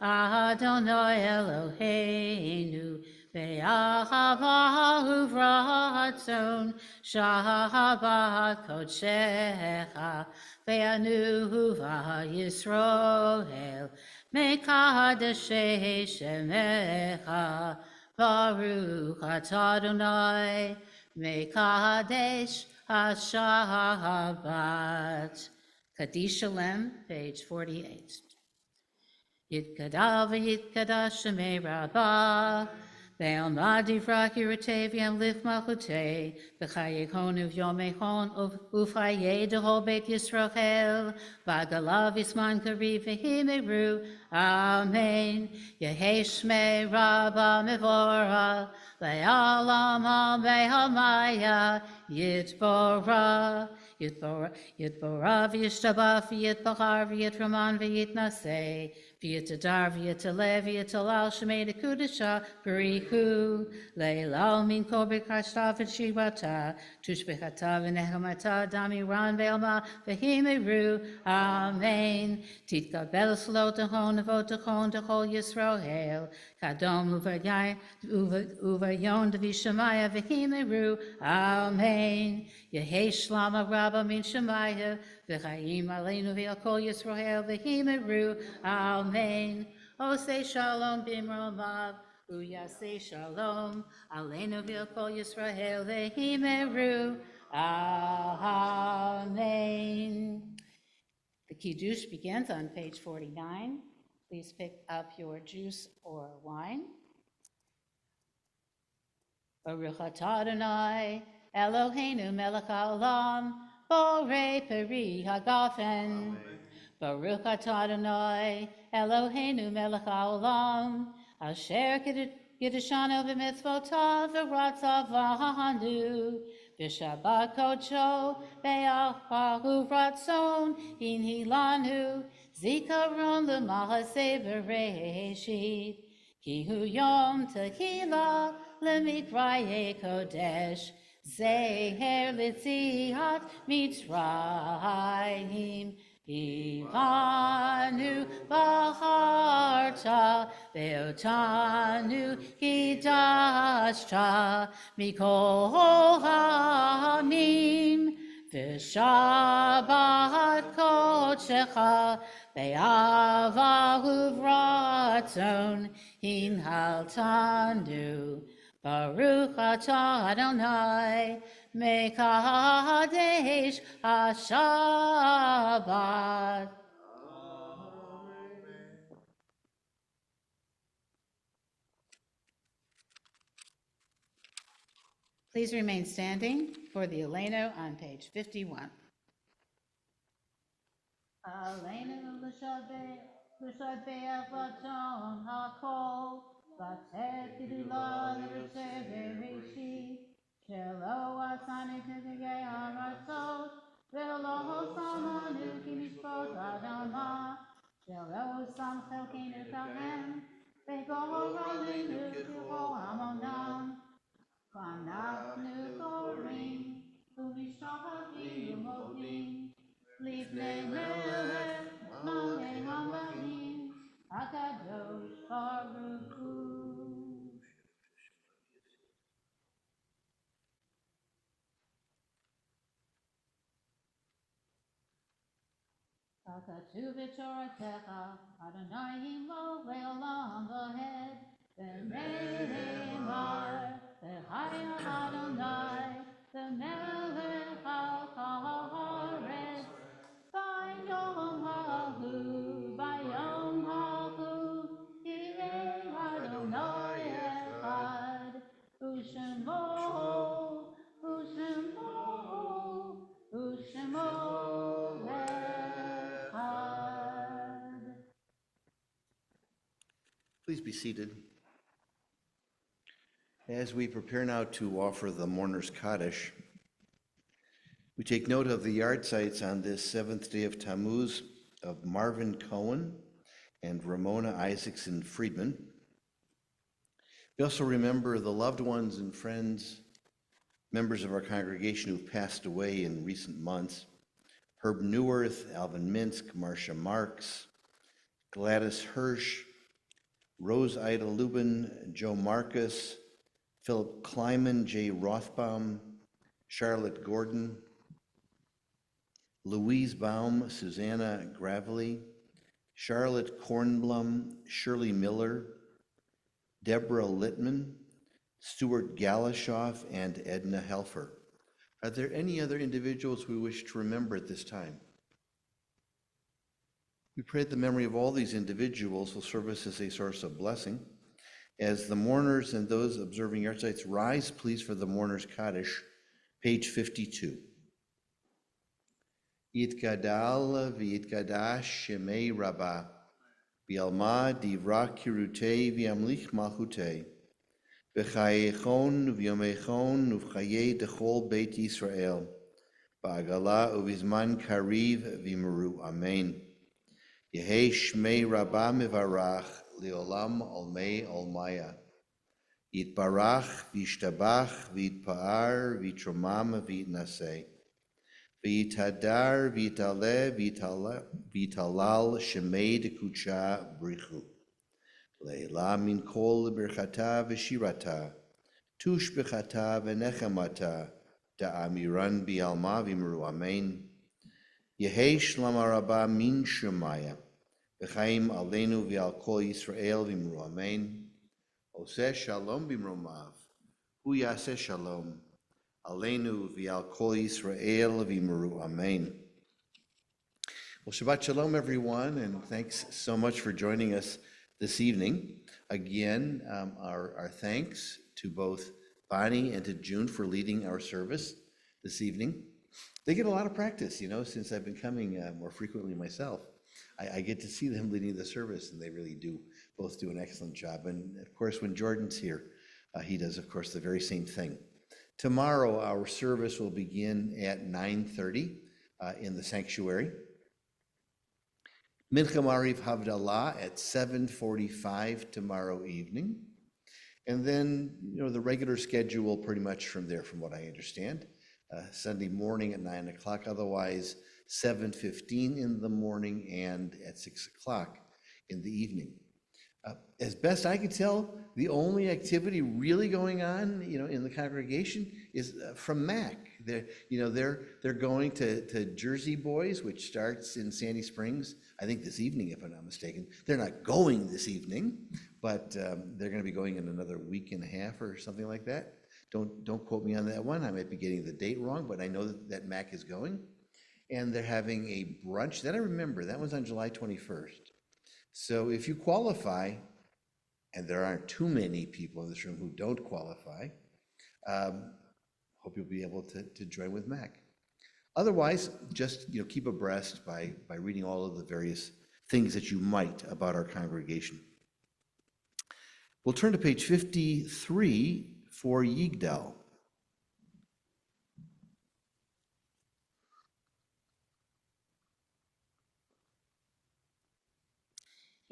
Adonai Eloheinu, Ve'achavahu v'ratzon, Shabbat kodshecha, Ve'anuhu v'Yisroel, Mekadeshei shemecha, Baruch atah Adonai, Mekadesh HaShabbat. Kaddish Shalem, page 48. Yitkadav v'yitkadash shemei Rabbah, ve'alma divrach yiratei v'yamlif malchutei, v'chayekonu v'yomechon ufayei dehol beit Yisrael, v'agalav yisman kariv v'himeru, Amen. Yehei shmei Rabbah mevorah, le'alam ha'mei ha'maya, yitborah. Yitborah v'yishtabah v'yitbachar v'yitraman v'yitnaseh, v'yitadar v'yitaleh v'yitalal shemei nekudesha b'richu, le'ilal min kol b'kashta v'shivata, tushbechata v'nechamata damiran ve'alma v'himeru, Amen. Titkabel slotachon avotachon techol Yisroel, kadom uvayon v'shamaya v'himeru, Amen. Yehei shlama rabba min shemaya, v'chayim aleinu v'yakol Yisroel v'himeru, Amen. Osei shalom b'mromav, uyasei shalom, aleinu v'yakol Yisroel v'himeru, Amen. The Kiddush begins on page 49. Please pick up your juice or wine. Baruch atah Adonai, Eloheinu melech haolam, borei peri hagafen. Baruch atah Adonai, Eloheinu melech haolam, asher kiddushanu b'mitzvotav v'ratzavanu, v'shabbat kodsho ve'achahu ratzon inhilanu, zikaron l'mahaseh bereshit, ki hu yom tehillah lemikraye kodesh, zeher litziat mitzrayim, Ivanu b'charta Ve'otanu kidashta mikol ha'amim, v'shabbat kodshecha, ve'ava uvratzon, hinhaltanu. Baruch atah Adonai, mekadesh ha-shabbat. Please remain standing for the Eleno on page 51. Eleno l'shabbeach v'aton hakol, v'atet gidula l'raseh v'rishit, shelo asani t'negei ha'aratzot, ve'lo samanu ki mishpot adama, shelo sam chelkeinu kahem, ve'gor aleinu k'chol hamonam. V'anachnu korim, u'mishachachim u'modim, lifnei melech malei hamelachim, HaKadosh Baruch Hu. Hakatuv b'toratecha, Adonai himo le'olam v'hed, v'ne'emar, v'chaya Adonai, v'melech al haaretz, bayom hahu, yirei Adonai echad, u'shemo echad. Please be seated. As we prepare now to offer the mourner's Kaddish, we take note of the yard sites on this seventh day of Tammuz of Marvin Cohen and Ramona Isaacson Friedman. We also remember the loved ones and friends, members of our congregation who've passed away in recent months. Herb Neuwirth, Alvin Minsk, Marcia Marks, Gladys Hirsch, Rose Ida Lubin, Joe Marcus, Philip Kleiman, Jay Rothbaum, Charlotte Gordon, Louise Baum, Susanna Gravely, Charlotte Kornblum, Shirley Miller, Deborah Littman, Stuart Galashoff, and Edna Helfer. Are there any other individuals we wish to remember at this time? We pray the memory of all these individuals will serve us as a source of blessing. As the mourners and those observing yard sites rise, please, for the mourner's Kaddish, page 52. Yitgadal v'yitgadash shemei Rabba, v'yalma divra kirutei v'yamlich malchutei, v'chayechon v'yomechon uv'chayei dechol beit Yisrael, ba'agala uv'izman kariv v'imru. Amen. Yehei shmei Rabba mevarach, leolam olmei olmaya. Yitbarach v'yishtabach v'yitpa'ar v'yitromam v'yitnaseh. V'yitadar v'yitale v'yitalal shemei dekucha brichu. Leila min kol birchata v'shirata. Tush b'chata v'nechamata. Da'amiran bi'alma v'imru. Amen. Yehei shlam araba min shemaya. V'chaim aleinu v'al kol Yisrael v'imru. Amen. Oseh shalom b'imromav. Hu yaseh shalom. Aleinu v'al kol Yisrael v'imru. Amen. Well, Shabbat Shalom, everyone, and thanks so much for joining us this evening. Again, our thanks to both Bonnie and to June for leading our service this evening. They get a lot of practice, since I've been coming more frequently myself. I get to see them leading the service, and they really do both do an excellent job. And of course, when Jordan's here, he does, of course, the very same thing. Tomorrow, our service will begin at 9:30 in the sanctuary. Mincha Mariv Havdalah at 7:45 tomorrow evening. And then, the regular schedule pretty much from there, from what I understand. Sunday morning at 9 o'clock, otherwise 7:15 in the morning and at 6 o'clock in the evening. As best I can tell, the only activity really going on, in the congregation is from Mac. They're going to Jersey Boys, which starts in Sandy Springs, I think this evening, if I'm not mistaken. They're not going this evening, but they're going to be going in another week and a half or something like that. Don't quote me on that one. I might be getting the date wrong, but I know that Mac is going. And they're having a brunch. That I remember. That was on July 21st. So if you qualify, and there aren't too many people in this room who don't qualify, hope you'll be able to join with Mac. Otherwise, just keep abreast by reading all of the various things that you might about our congregation. We'll turn to page 53 for Yigdal.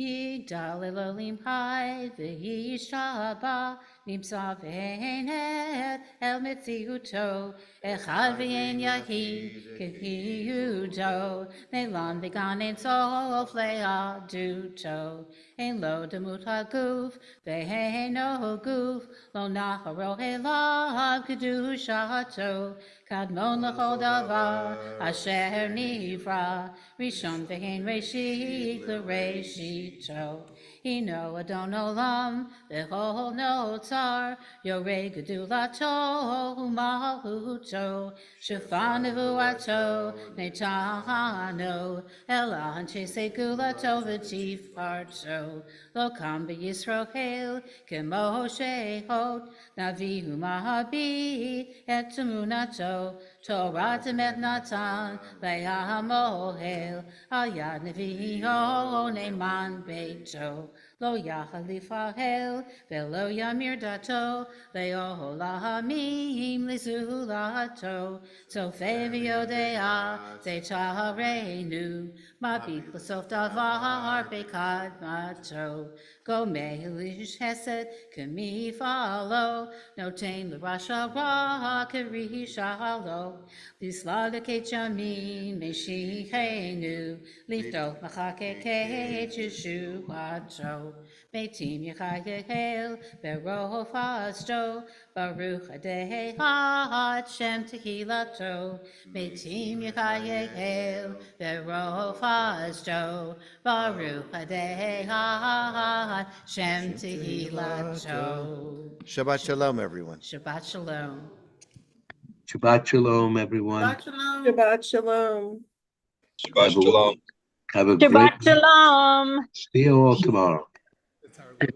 Yigdal Elohim Hai v'hi Shabbat nimsa v'enet el metziuto echad v'en yahid k'hiyudo ne'lam began en sof le'aduto en lo demut haguf v'eno guf lo nacharo elav kedushato kadmon l'chol davar asher nivra rishon v'hen reshit l'reshit Ino Adon Olam V'chol Notzar Yorei Gedulato U'Malchuto Shefan Nevuato Netano Ela Anche Segulato V'Tifarto Lo Kam B'Yisroel Kemo Shehot Navihu Mahabit Et Emunato Torah Temet Natan Le'Hamohel Ayad Nevi'o Ne'man Beito Lo Yachalifahel Velo Yamir Dato Le'ohol Lahamim Lizulato Sofevio Dea Zetarenu Mabit L'Sof Davar Bekad Mato Gomei Lish Hesed Kemi Falo Notain L'Rasha Ra Keri Shalo Lislada Kechamin Meshichenu Lifto Machake Kechishu Wacho Beitim Yechayel Bero Fasto Baruch Adeh Hashem Tehilato Beitim Yechayel Bero Fasto Baruch Adeh Hashem Tehilato. Shabbat Shalom, everyone. Shabbat Shalom. Shabbat Shalom, everyone. Shabbat Shalom. Shabbat Shalom. Have a great Shabbat Shalom. See you all tomorrow. It's our little-